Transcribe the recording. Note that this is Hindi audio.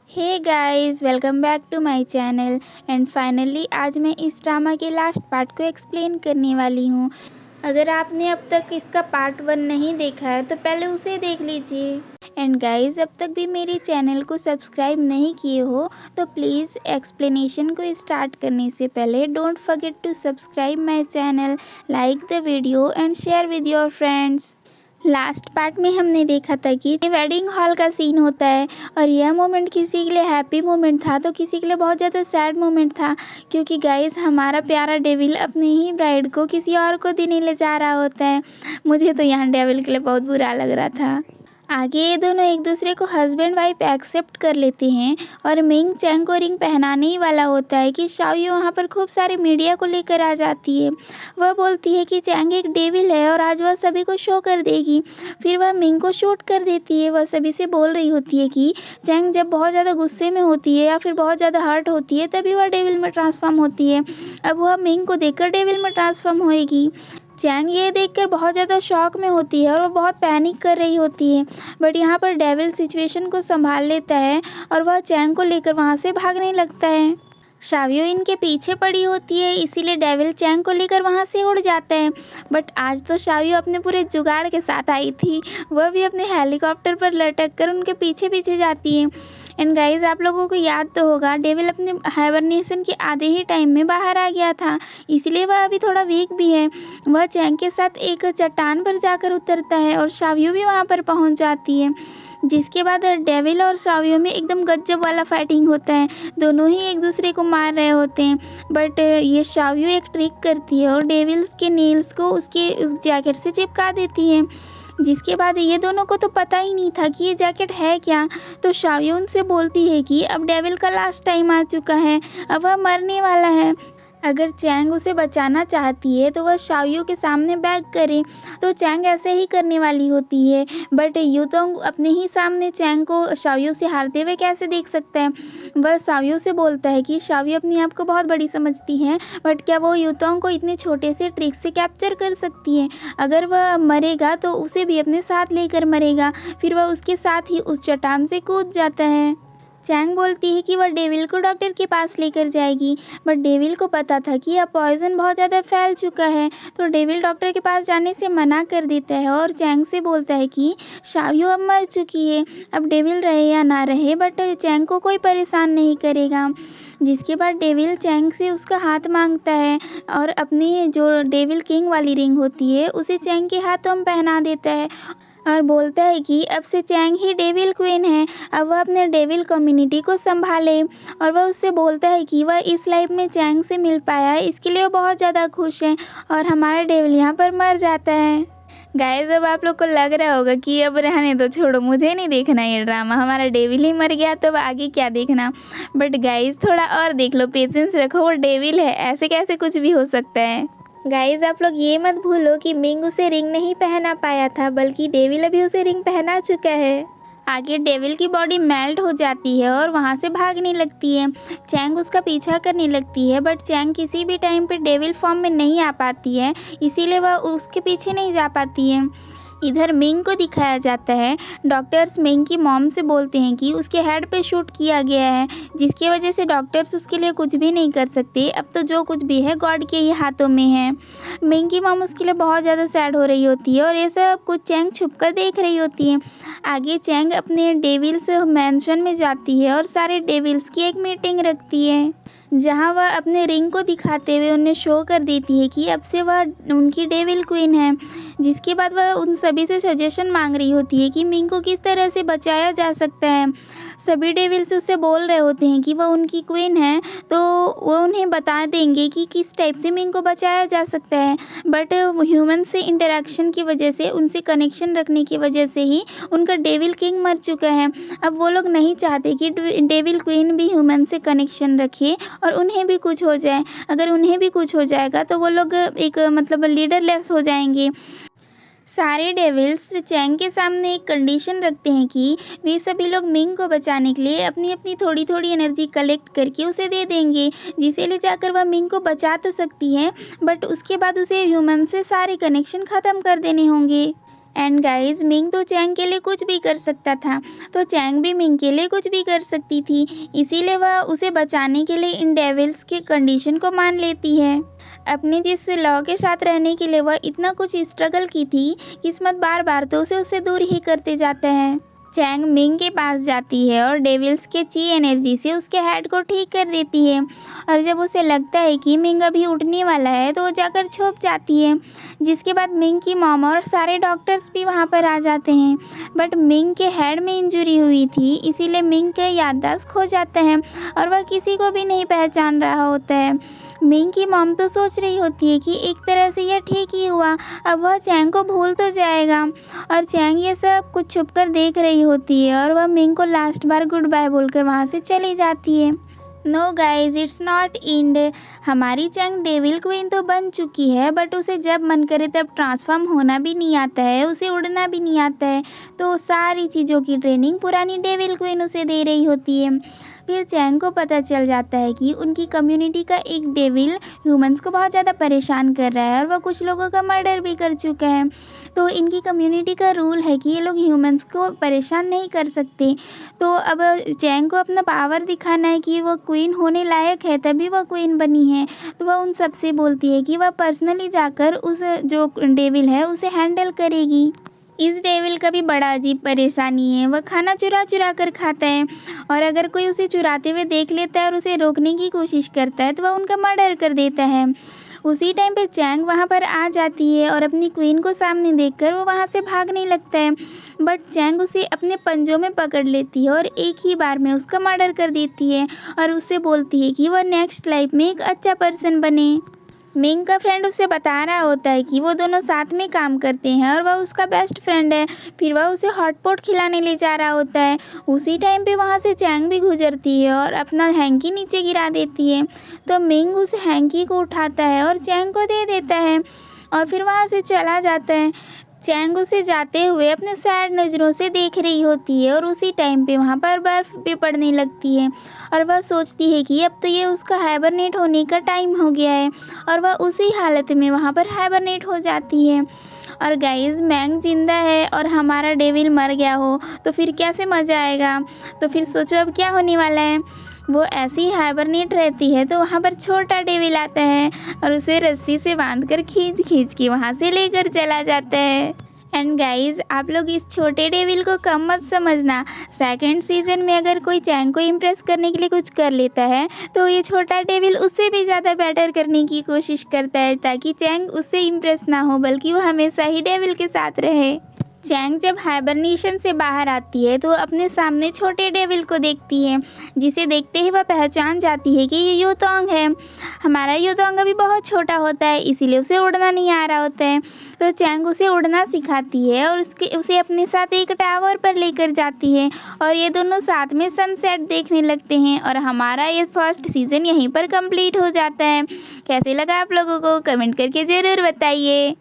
Hey guys, welcome back to my channel. And finally आज मैं इस ड्रामा के लास्ट पार्ट को एक्सप्लेन करने वाली हूँ। अगर आपने अब तक इसका पार्ट 1 नहीं देखा है तो पहले उसे देख लीजिए। एंड गाइस, अब तक भी मेरे चैनल को सब्सक्राइब नहीं किए हो तो प्लीज़ एक्सप्लेनेशन को स्टार्ट करने से पहले don't forget to subscribe my channel, like the video and share with your friends. Last part में हमने देखा था कि वेडिंग हॉल का सीन होता है और यह मोमेंट किसी के लिए हैप्पी मोमेंट था तो किसी के लिए बहुत ज़्यादा सैड मोमेंट था, क्योंकि गाइस हमारा प्यारा डेविल अपनी ही ब्राइड को किसी और को देने ले जा रहा होता है। मुझे तो यहाँ डेविल के लिए बहुत बुरा लग रहा था। आगे ये दोनों एक दूसरे को हस्बैंड वाइफ एक्सेप्ट कर लेते हैं और मिंग चैंग को रिंग पहनाने ही वाला होता है कि शाओयू वहाँ पर खूब सारे मीडिया को लेकर आ जाती है। वह बोलती है कि चैंग एक डेविल है और आज वह सभी को शो कर देगी। फिर वह मिंग को शूट कर देती है। वह सभी से बोल रही होती है कि चैंग जब बहुत ज़्यादा गुस्से में होती है या फिर बहुत ज़्यादा हर्ट होती है तभी वह डेविल में ट्रांसफॉर्म होती है। अब वह मिंग को देखकर डेविल में ट्रांसफॉर्म होएगी। चैंग ये देखकर बहुत ज़्यादा शॉक में होती है और वो बहुत पैनिक कर रही होती है, बट यहाँ पर डेविल सिचुएशन को संभाल लेता है और वह चैंग को लेकर वहाँ से भागने लगता है। शाओयू इनके पीछे पड़ी होती है, इसीलिए डेविल चैंग को लेकर वहाँ से उड़ जाता है। बट आज तो शाओयू अपने पूरे जुगाड़ के साथ आई थी। वह भी अपने हेलीकॉप्टर पर लटक कर उनके पीछे पीछे जाती है। एंड गाइज, आप लोगों को याद तो होगा डेविल अपने हाइबरनेशन के आधे ही टाइम में बाहर आ गया था, इसीलिए वह अभी थोड़ा वीक भी है। वह चैंग के साथ एक चट्टान पर जाकर उतरता है और शाओयू भी वहाँ पर पहुँच जाती है, जिसके बाद डेविल और शाओयू में एकदम गज्जब वाला फाइटिंग होता है। दोनों ही एक दूसरे को मार रहे होते हैं, बट ये शाओयू एक ट्रिक करती है और डेविल्स के नेल्स को उसके उस जैकेट से चिपका देती है, जिसके बाद ये दोनों को तो पता ही नहीं था कि ये जैकेट है क्या। तो शाओयू उनसे बोलती है कि अब डेविल का लास्ट टाइम आ चुका है, अब वह मरने वाला है। अगर चैंग उसे बचाना चाहती है तो वह शाओयू के सामने बैग करे, तो चैंग ऐसे ही करने वाली होती है। बट यूतोंग अपने ही सामने चैंग को शाओयू से हारते हुए कैसे देख सकता है। वह शाओयू से बोलता है कि शाओयू अपने आप को बहुत बड़ी समझती है, बट क्या वो यूतोंग को इतने छोटे से ट्रिक से कैप्चर कर सकती है। अगर वह मरेगा तो उसे भी अपने साथ लेकर मरेगा। फिर वह उसके साथ ही उस चट्टान से कूद जाता है। चैंग बोलती है कि वह डेविल को डॉक्टर के पास लेकर जाएगी, बट डेविल को पता था कि यह पॉइजन बहुत ज़्यादा फैल चुका है, तो डेविल डॉक्टर के पास जाने से मना कर देता है और चैंग से बोलता है कि शाओयू अब मर चुकी है, अब डेविल रहे या ना रहे बट चैंग को कोई परेशान नहीं करेगा। जिसके बाद डेविल चैंग से उसका हाथ मांगता है और अपनी जो डेविल किंग वाली रिंग होती है उसे चैंग के हाथों में पहना देता है और बोलता है कि अब से चैंग ही डेविल क्वीन है, अब वह अपने डेविल कम्युनिटी को संभाले। और वह उससे बोलता है कि वह इस लाइफ में चैंग से मिल पाया है, इसके लिए वो बहुत ज़्यादा खुश है और हमारा डेविल यहाँ पर मर जाता है। गाइस, अब आप लोग को लग रहा होगा कि अब रहने दो, छोड़ो, मुझे नहीं देखना ये ड्रामा, हमारा डेविल ही मर गया तो अब आगे क्या देखना। बट गाइस, थोड़ा और देख लो, पेशेंस रखो, वो डेविल है, ऐसे कैसे कुछ भी हो सकता है। गाइज, आप लोग ये मत भूलो कि मिंग उसे रिंग नहीं पहना पाया था, बल्कि डेविल अभी उसे रिंग पहना चुका है। आगे डेविल की बॉडी मेल्ट हो जाती है और वहाँ से भागने लगती है। चैंग उसका पीछा करने लगती है, बट चैंग किसी भी टाइम पे डेविल फॉर्म में नहीं आ पाती है, इसीलिए वह उसके पीछे नहीं जा पाती है। इधर मिंग को दिखाया जाता है। डॉक्टर्स मिंग की मॉम से बोलते हैं कि उसके हेड पे शूट किया गया है, जिसकी वजह से डॉक्टर्स उसके लिए कुछ भी नहीं कर सकते। अब तो जो कुछ भी है गॉड के ही हाथों में है। मिंग की मॉम उसके लिए बहुत ज़्यादा सैड हो रही होती है और ये सब कुछ चैंग छुप कर देख रही होती है। आगे चैंग अपने डेविल्स मैंशन में जाती है और सारे डेविल्स की एक मीटिंग रखती है, जहां वह अपने रिंग को दिखाते हुए उन्हें शो कर देती है कि अब से वह उनकी डेविल क्वीन है। जिसके बाद वह उन सभी से सजेशन मांग रही होती है कि मिंग को किस तरह से बचाया जा सकता है। सभी डेविल्स उससे बोल रहे होते हैं कि वह उनकी क्वीन है, तो वो उन्हें बता देंगे कि किस टाइप से मिंग को बचाया जा सकता है। बट ह्यूमन से इंटरेक्शन की वजह से, उनसे कनेक्शन रखने की वजह से ही उनका डेविल किंग मर चुका है। अब वो लोग नहीं चाहते कि डेविल क्वीन भी ह्यूमन से कनेक्शन रखे और उन्हें भी कुछ हो जाए। अगर उन्हें भी कुछ हो जाएगा तो वो लोग एक मतलब लीडरलेस हो जाएंगे। सारे डेविल्स चैंग के सामने एक कंडीशन रखते हैं कि वे सभी लोग मिंग को बचाने के लिए अपनी अपनी थोड़ी थोड़ी एनर्जी कलेक्ट करके उसे दे देंगे, जिसे ले जाकर वह मिंग को बचा तो सकती है, बट उसके बाद उसे ह्यूमन से सारे कनेक्शन ख़त्म कर देने होंगे। एंड गाइज मिंग तो चैंग के लिए कुछ भी कर सकता था, तो चैंग भी मिंग के लिए कुछ भी कर सकती थी। इसीलिए वह उसे बचाने के लिए इन डेविल्स के कंडीशन को मान लेती है। अपने जिस लॉ के साथ रहने के लिए वह इतना कुछ स्ट्रगल की थी, किस्मत बार बार तो उसे दूर ही करते जाता है। चैंग मिंग के पास जाती है और डेविल्स के ची एनर्जी से उसके हेड को ठीक कर देती है, और जब उसे लगता है कि मिंग अभी उठने वाला है तो वो जाकर छुप जाती है। जिसके बाद मिंग की मॉम और सारे डॉक्टर्स भी वहाँ पर आ जाते हैं, बट मिंग के हेड में इंजरी हुई थी, इसीलिए मिंग का याददाश्त खो जाता है और वह किसी को भी नहीं पहचान रहा होता है। मिंग की मॉम तो सोच रही होती है कि एक तरह से यह ठीक ही हुआ, अब वह चैंग को भूल तो जाएगा, और चैंग ये सब कुछ छुपकर देख रही होती है और वह मिंग को लास्ट बार गुड बाय बोलकर वहाँ से चली जाती है। No guys, it's not end. हमारी चैंग डेविल क्वीन तो बन चुकी है, बट उसे जब मन करे तब ट्रांसफॉर्म होना भी नहीं आता है, उसे उड़ना भी नहीं आता है, तो सारी चीज़ों की ट्रेनिंग पुरानी डेविल क्वीन उसे दे रही होती है। फिर चैंग को पता चल जाता है कि उनकी कम्युनिटी का एक डेविल ह्यूमंस को बहुत ज़्यादा परेशान कर रहा है और वह कुछ लोगों का मर्डर भी कर चुका है। तो इनकी कम्युनिटी का रूल है कि ये लोग ह्यूमंस को परेशान नहीं कर सकते। तो अब चैंग को अपना पावर दिखाना है कि वो क्वीन होने लायक है, तभी वह क्वीन बनी है। तो वह उन सबसे बोलती है कि वह पर्सनली जाकर उस जो डेविल है उसे हैंडल करेगी। इस डेविल का भी बड़ा अजीब परेशानी है, वह खाना चुरा चुरा कर खाता है, और अगर कोई उसे चुराते हुए देख लेता है और उसे रोकने की कोशिश करता है तो वह उनका मर्डर कर देता है। उसी टाइम पे चैंग वहाँ पर आ जाती है और अपनी क्वीन को सामने देखकर वो वहाँ से भागने लगता है, बट चैंग उसे अपने पंजों में पकड़ लेती है और एक ही बार में उसका मर्डर कर देती है और उससे बोलती है कि वह नेक्स्ट लाइफ में एक अच्छा पर्सन बने। मिंग का फ्रेंड उसे बता रहा होता है कि वो दोनों साथ में काम करते हैं और वह उसका बेस्ट फ्रेंड है। फिर वह उसे हॉटपॉट खिलाने ले जा रहा होता है। उसी टाइम पे वहाँ से चैंग भी गुजरती है और अपना हैंकी नीचे गिरा देती है, तो मिंग उस हैंकी को उठाता है और चैंग को दे देता है और फिर वहाँ से चला जाता है। चैंग उसे जाते हुए अपने सैड नज़रों से देख रही होती है और उसी टाइम पे वहाँ पर बर्फ़ भी पड़ने लगती है और वह सोचती है कि अब तो ये उसका हाइबरनेट होने का टाइम हो गया है, और वह उसी हालत में वहाँ पर हाइबरनेट हो जाती है। और गाइस मैंग जिंदा है और हमारा डेविल मर गया हो तो फिर कैसे मज़ा आएगा। तो फिर सोचो अब क्या होने वाला है। वो ऐसी हाइबरनेट रहती है तो वहाँ पर छोटा डेविल आता है और उसे रस्सी से बांधकर खींच खींच के वहाँ से लेकर चला जाता है। एंड गाइज आप लोग इस छोटे डेविल को कम मत समझना। सेकंड सीजन में अगर कोई चैंग को इम्प्रेस करने के लिए कुछ कर लेता है तो ये छोटा डेविल उससे भी ज़्यादा बेटर करने की कोशिश करता है, ताकि चैंग उससे इम्प्रेस ना हो बल्कि वो हमेशा ही डेविल के साथ रहे। चैंग जब हाइबरनेशन से बाहर आती है तो अपने सामने छोटे डेविल को देखती है, जिसे देखते ही वह पहचान जाती है कि ये यूतोंग है। हमारा यूतोंग अभी बहुत छोटा होता है, इसीलिए उसे उड़ना नहीं आ रहा होता है। तो चैंग उसे उड़ना सिखाती है और उसे अपने साथ एक टावर पर लेकर जाती है और ये दोनों साथ में सनसेट देखने लगते हैं। और हमारा ये फर्स्ट सीज़न यहीं पर कंप्लीट हो जाता है। कैसे लगा आप लोगों को कमेंट करके ज़रूर बताइए।